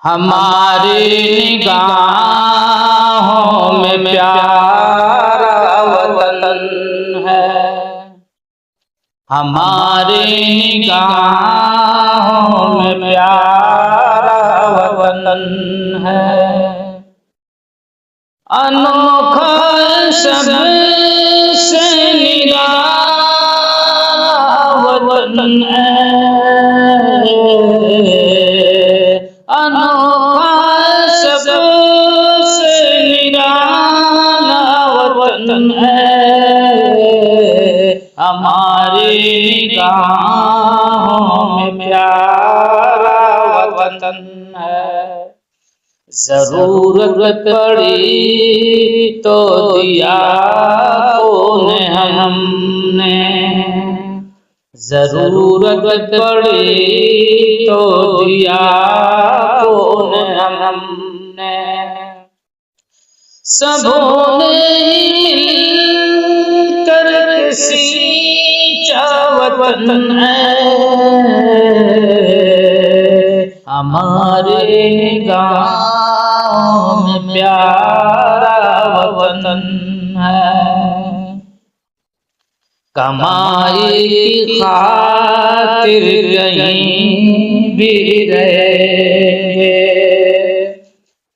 हमारी निगाहों में प्यारा वतन है, हमारी निगाहों में प्यारा वतन है। अनोखा सबसे निराला वतन है, अनोखा सबसे निराला वतन है, हमारी निगाहों में प्यारा वतन है। जरूरत पड़ी तो दिया कौन हमने, जरूरत पड़ी तो दिया कौन हमने। सबों ने मिलकर सींचा वतन है, हमारे निगाहों में प्यारा वतन है। कमाई की खातिर कहीं भी रहे,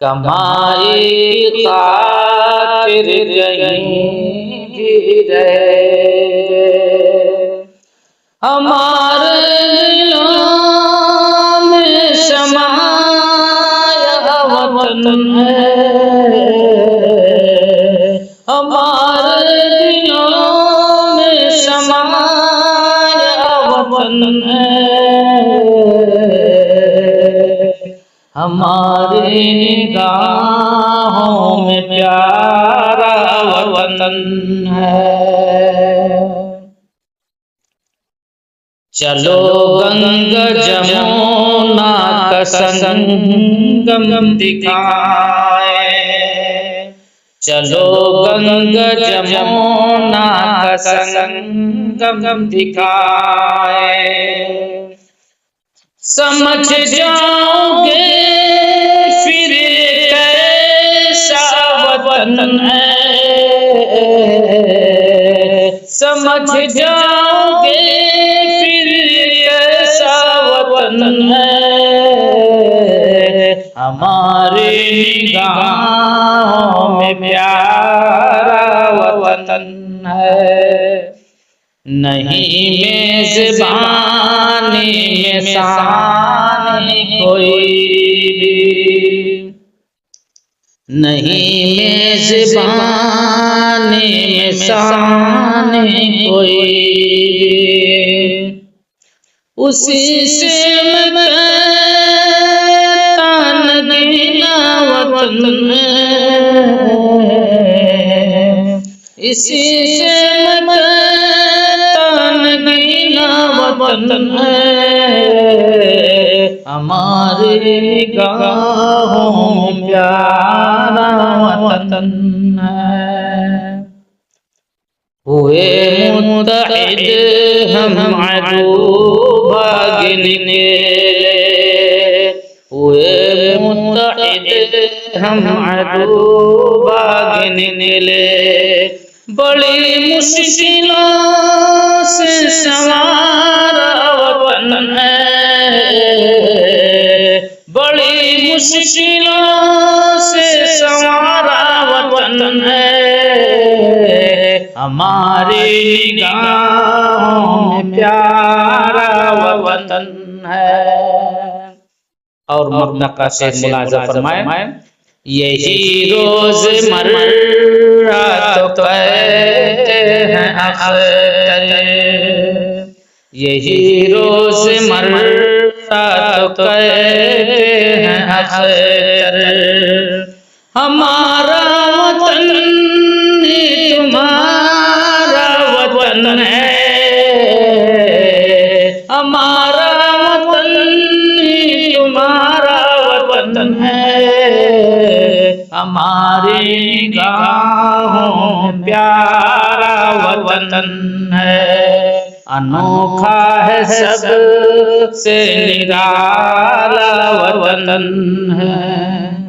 कमाई की खातिर कहीं भी रहे, हमारे दिलों में समाया वतन है, हमारे दिलों में समाया वतन है, हमारी निगाहों में प्यारा वतन है। चलो गंगा जमुना का संगम दिखाए, चलो गंगा जमुना का संगम दिखाए। समझ जाओगे फिर कैसा वतन है, समझ जाओगे फिर कैसा वतन है, हमारे निगाहों में प्यारा वतन है। नहीं मेज़बानी में सानी कोई भी, नहीं मेज़बानी में सानी कोई भी, उसी से मैं तानगीना वतन है, इसी से मैं वतन है, हमारी निगाहों में प्यारा वतन है। हुए मुत्तहिद हम अदू भाग निकले, हुए मुत्तहिद हम अदू भाग निकले। बड़ी मुश्किलों से संवारा वतन है, बड़ी मुश्किलों से संवारा वतन है, हमारी निगाहों में प्यारा वतन है। और मरना का शेर मुलाजा फरमाए, यही रोज़मर्रा तो कहते हैं अख्तर, यही रोज़मर्रा तो कहते हैं अख्तर। हमारा वतन ही तुम्हारा वतन है, हमारा वतन ही तुम्हारा वतन है, हमारी निगाहों में प्यारा वतन है, अनोखा है सबसे निराला वतन है।